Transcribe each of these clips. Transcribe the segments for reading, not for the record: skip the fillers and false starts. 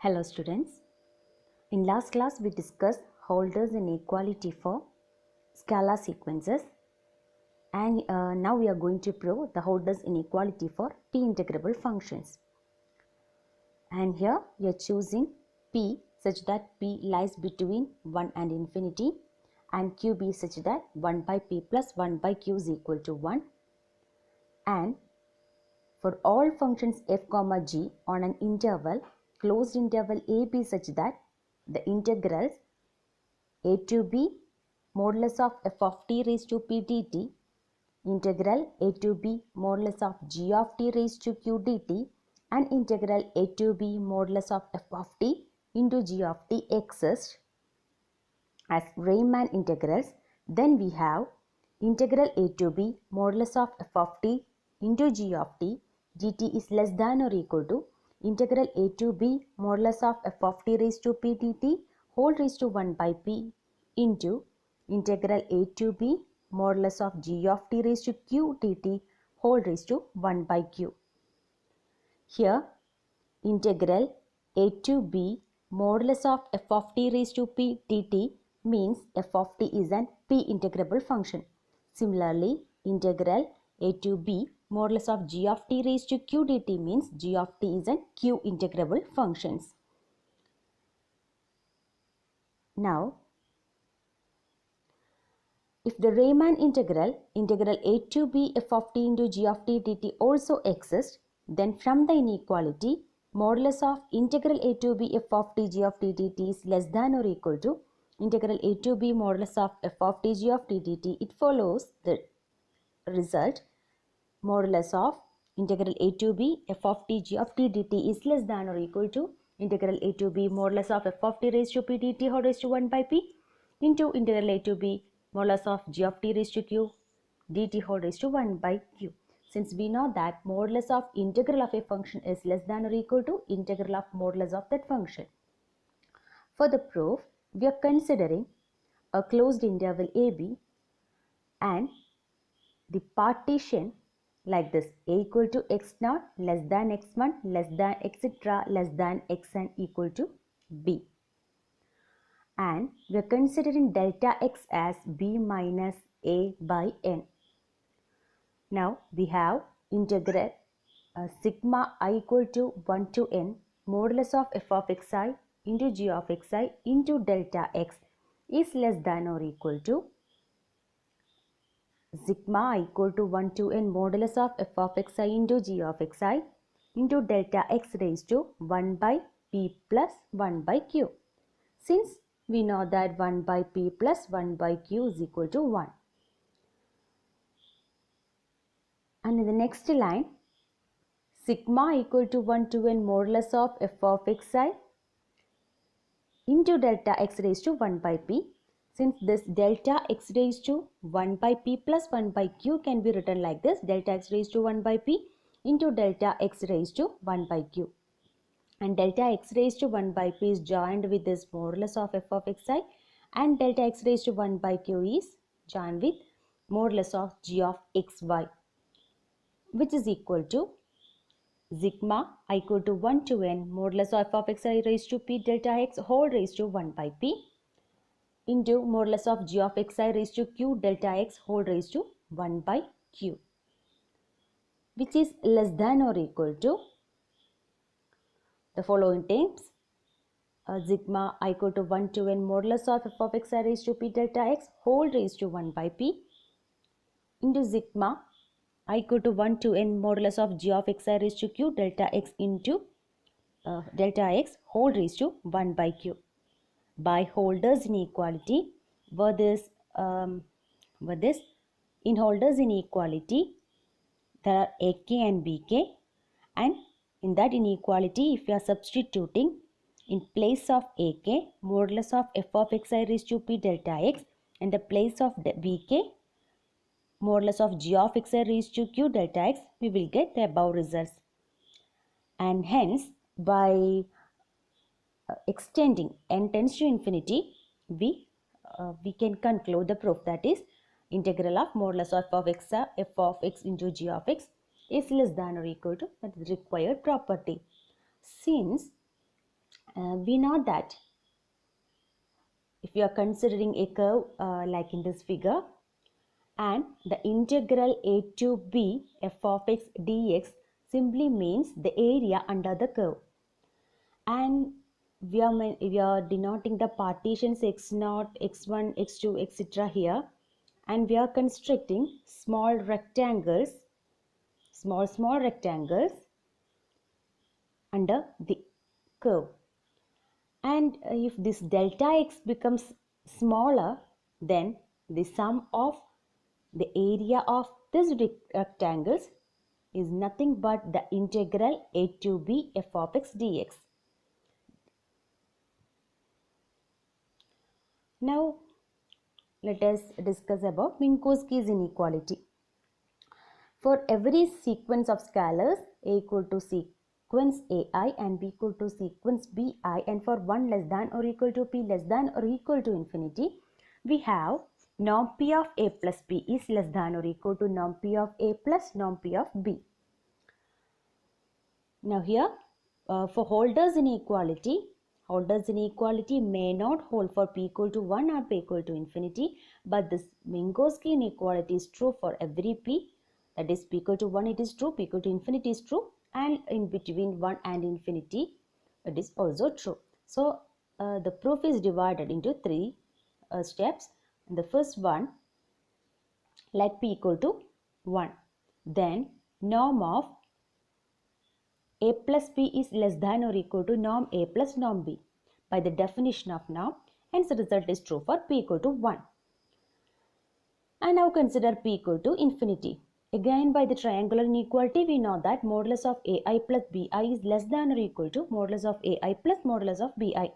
Hello students. In last class we discussed Holder's inequality for scalar sequences and now we are going to prove the Holder's inequality for p integrable functions. And here we are choosing p such that p lies between 1 and infinity and q be such that 1 by p plus 1 by q is equal to 1, and for all functions f comma g on an interval closed interval a b such that the integrals a to b modulus of f of t raised to p dt, integral a to b modulus of g of t raised to q dt, and integral a to b modulus of f of t into g of t exist as Riemann integrals, then we have integral a to b modulus of f of t into g of t dt is less than or equal to integral a to b modulus of f of t raised to p dt whole raised to 1 by p into integral a to b modulus of g of t raised to q dt whole raised to 1 by q. Here integral a to b modulus of f of t raised to p dt means f of t is an p integrable function. Similarly, integral a to b modulus of g of t raised to q dt means g of t is an q integrable functions. Now, if the Riemann integral a to b f of t into g of t dt also exists, then from the inequality modulus of integral a to b f of t g of t dt is less than or equal to integral a to b modulus of f of t g of t dt, it follows the result modulus of integral a to b f of t g of t dt is less than or equal to integral a to b modulus of f of t raised to p dt whole raised to 1 by p into integral a to b modulus of g of t raised to q dt whole raised to 1 by q. Since we know that modulus of integral of a function is less than or equal to integral of modulus of that function. For the proof, we are considering a closed interval ab and the partition like this: a equal to x naught less than x1 less than etc less than xn equal to b, and we are considering delta x as b minus a by n. Now we have integral sigma I equal to 1 to n modulus of f of xi into g of xi into delta x is less than or equal to sigma I equal to 1 to n modulus of f of xi into g of xi into delta x raised to 1 by p plus 1 by q. Since we know that 1 by p plus 1 by q is equal to 1. And in the next line, sigma equal to 1 to n modulus of f of xi into delta x raised to 1 by p. Since this delta x raised to 1 by p plus 1 by q can be written like this: delta x raised to 1 by p into delta x raised to 1 by q. And delta x raised to 1 by p is joined with this modulus of f of xi, and delta x raised to 1 by q is joined with modulus of g of xy, which is equal to sigma I equal to 1 to n modulus of f of xi raised to p delta x whole raised to 1 by p into modulus of g of xi raised to q delta x whole raised to 1 by q, which is less than or equal to the following terms: sigma I equal to 1 to n modulus of f of xi raised to p delta x whole raised to 1 by p into sigma I equal to 1 to n modulus of g of xi raised to q delta x into delta x whole raised to 1 by q. By Holder's inequality, were this in Holder's inequality there are ak and bk, and in that inequality if you are substituting in place of ak modulus of f of xi raised to p delta x and the place of bk modulus of g of xi raised to q delta x, we will get the above results. And hence by extending n tends to infinity, we can conclude the proof, that is integral of modulus of f of x into g of x is less than or equal to that required property. Since We know that if you are considering a curve like in this figure, and the integral a to b f of x dx simply means the area under the curve, and we are denoting the partitions x0, x1, x2, etc. here, and we are constructing small rectangles, small rectangles under the curve. And if this delta x becomes smaller, then the sum of the area of these rectangles is nothing but the integral a to b f of x dx. Now let us discuss about Minkowski's inequality. For every sequence of scalars, a equal to sequence ai and b equal to sequence bi, and for 1 less than or equal to p less than or equal to infinity, we have norm p of a plus b is less than or equal to norm p of a plus norm p of b. Now here, for Holder's inequality may not hold for p equal to 1 or p equal to infinity, but this Minkowski inequality is true for every p, that is p equal to 1 it is true, p equal to infinity is true, and in between 1 and infinity it is also true. So the proof is divided into three steps. The first one, let p equal to 1, then norm of a plus b is less than or equal to norm a plus norm b by the definition of norm, hence the result is true for p equal to 1. And now consider p equal to infinity. Again, by the triangular inequality, we know that modulus of ai plus bi is less than or equal to modulus of ai plus modulus of bi.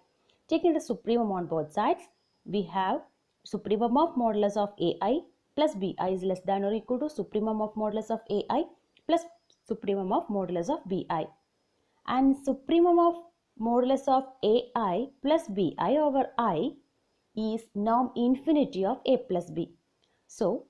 Taking the supremum on both sides, we have supremum of modulus of ai plus bi is less than or equal to supremum of modulus of ai plus supremum of modulus of bi. And supremum of modulus of ai plus bi over I is norm infinity of a plus b. So,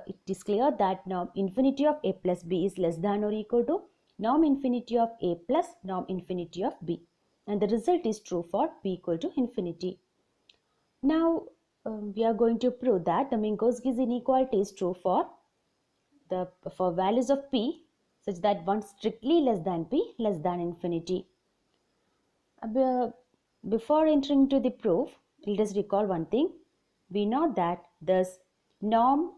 it is clear that norm infinity of a plus b is less than or equal to norm infinity of a plus norm infinity of b. And the result is true for p equal to infinity. Now, we are going to prove that the Minkowski's inequality is true for values of p such that one strictly less than p less than infinity. Before entering to the proof, let us recall one thing. We know that thus norm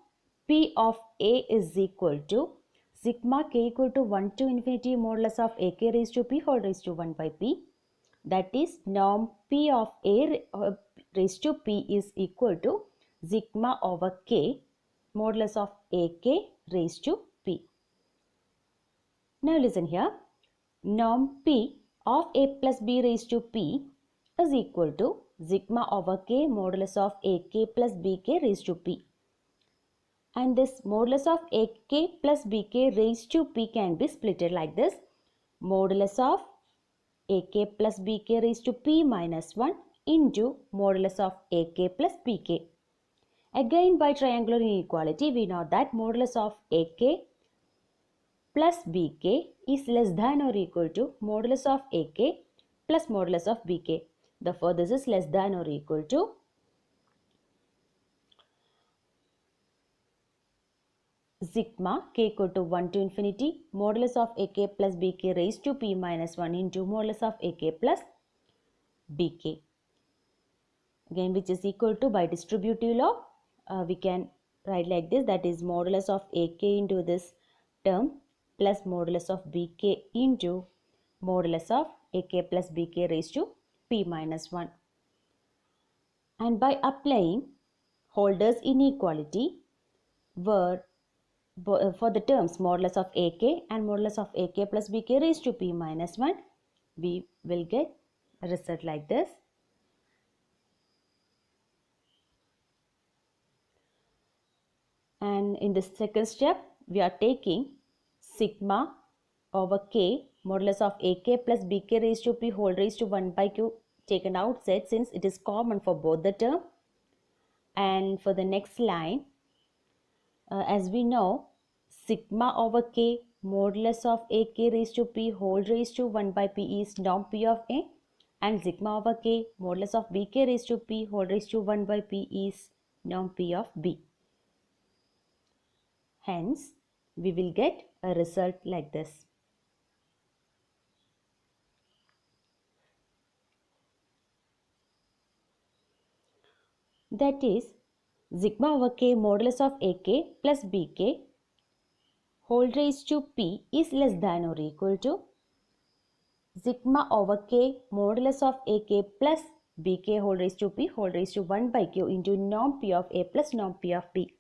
p of a is equal to sigma k equal to 1 to infinity modulus of a k raised to p whole raised to 1 by p. That is norm p of a raised to p is equal to sigma over k modulus of a k raised to p. Now listen here. Norm p of a plus b raised to p is equal to sigma over k modulus of ak plus bk raised to p. And this modulus of ak plus bk raised to p can be splitted like this. Modulus of ak plus bk raised to p minus 1 into modulus of ak plus bk. Again, by triangular inequality, we know that modulus of ak plus bk is less than or equal to modulus of ak plus modulus of bk. Therefore, this is less than or equal to sigma k equal to 1 to infinity modulus of ak plus bk raised to p minus 1 into modulus of ak plus bk. Again, which is equal to, by distributive law, we can write like this, that is modulus of ak into this term plus modulus of bk into modulus of ak plus bk raised to p minus 1. And by applying Holder's inequality, where for the terms modulus of ak and modulus of ak plus bk raised to p minus 1, we will get a result like this. And in the second step, we are taking sigma over k modulus of ak plus bk raised to p whole raised to 1 by q taken outside, since it is common for both the term. And for the next line, as we know, sigma over k modulus of ak raised to p whole raised to 1 by p is norm p of a. and sigma over k modulus of bk raised to p whole raised to 1 by p is norm p of b. Hence, we will get a result like this. That is, sigma over k modulus of ak plus bk whole raised to p is less than or equal to sigma over k modulus of ak plus bk whole raised to p whole raised to 1 by q into norm p of a plus norm p of b.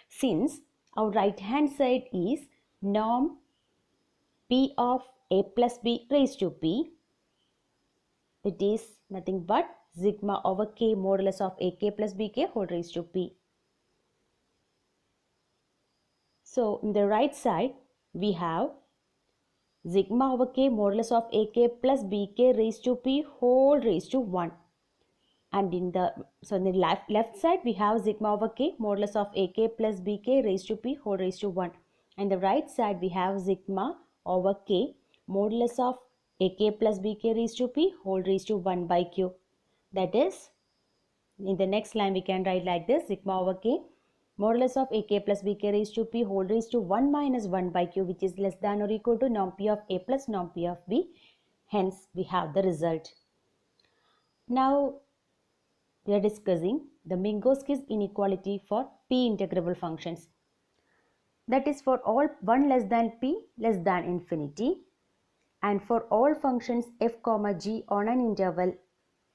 Since our right hand side is norm p of a plus b raised to p, it is nothing but sigma over k modulus of ak plus bk whole raised to p. So in the right side we have sigma over k modulus of ak plus bk raised to p whole raised to 1, and in the left side we have sigma over k modulus of ak plus bk raised to p whole raised to 1, and the right side we have sigma over k modulus of ak plus bk raised to p whole raised to 1 by q. That is, in the next line we can write like this: sigma over k modulus of ak plus bk raised to p whole raised to 1 minus 1 by q, which is less than or equal to norm p of a plus norm p of b. Hence, we have the result. Now, we are discussing the Minkowski's inequality for p integrable functions. That is, for all 1 less than p less than infinity, and for all functions f comma g on an interval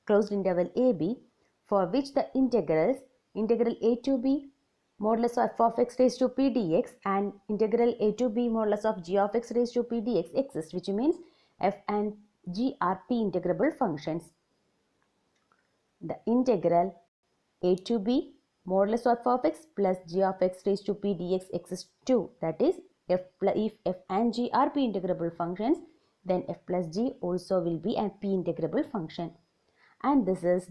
closed interval ab, for which the integrals integral a to b modulus of f of x raised to p dx and integral a to b modulus of g of x raised to p dx exist, which means f and g are p integrable functions. The integral a to b modulus of f of x plus g of x raised to p dx exists too. That is, if f and g are p integrable functions, then f plus g also will be a p integrable function. And this is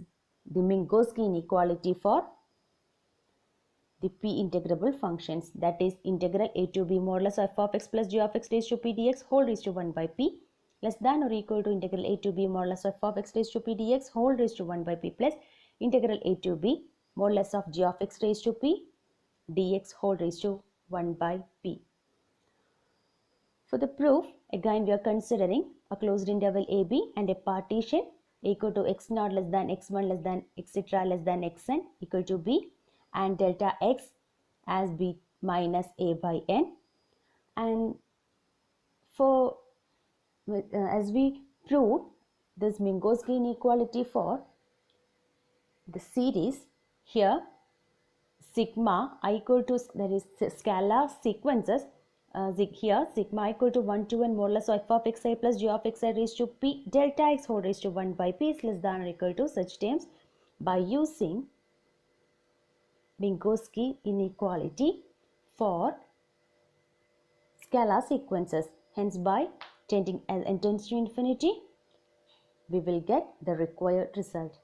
the Minkowski inequality for the p integrable functions. That is, integral a to b modulus of f of x plus g of x raised to p dx whole raised to 1 by p less than or equal to integral a to b modulus of f of x raised to p dx whole raised to 1 by p plus integral a to b modulus of g of x raised to p dx whole raised to 1 by p. For the proof, again we are considering a closed interval ab and a partition equal to x naught less than x1 less than etc less than xn equal to b, and delta x as b minus a by n. And for as we proved this Minkowski inequality for the series, here sigma I equal to, that is scalar sequences, here sigma equal to 1 to n modulus of f of xi plus g of xi raised to p delta x whole raised to 1 by p is less than or equal to such terms by using Minkowski inequality for scalar sequences. Hence, by tending as n tends to infinity, we will get the required result.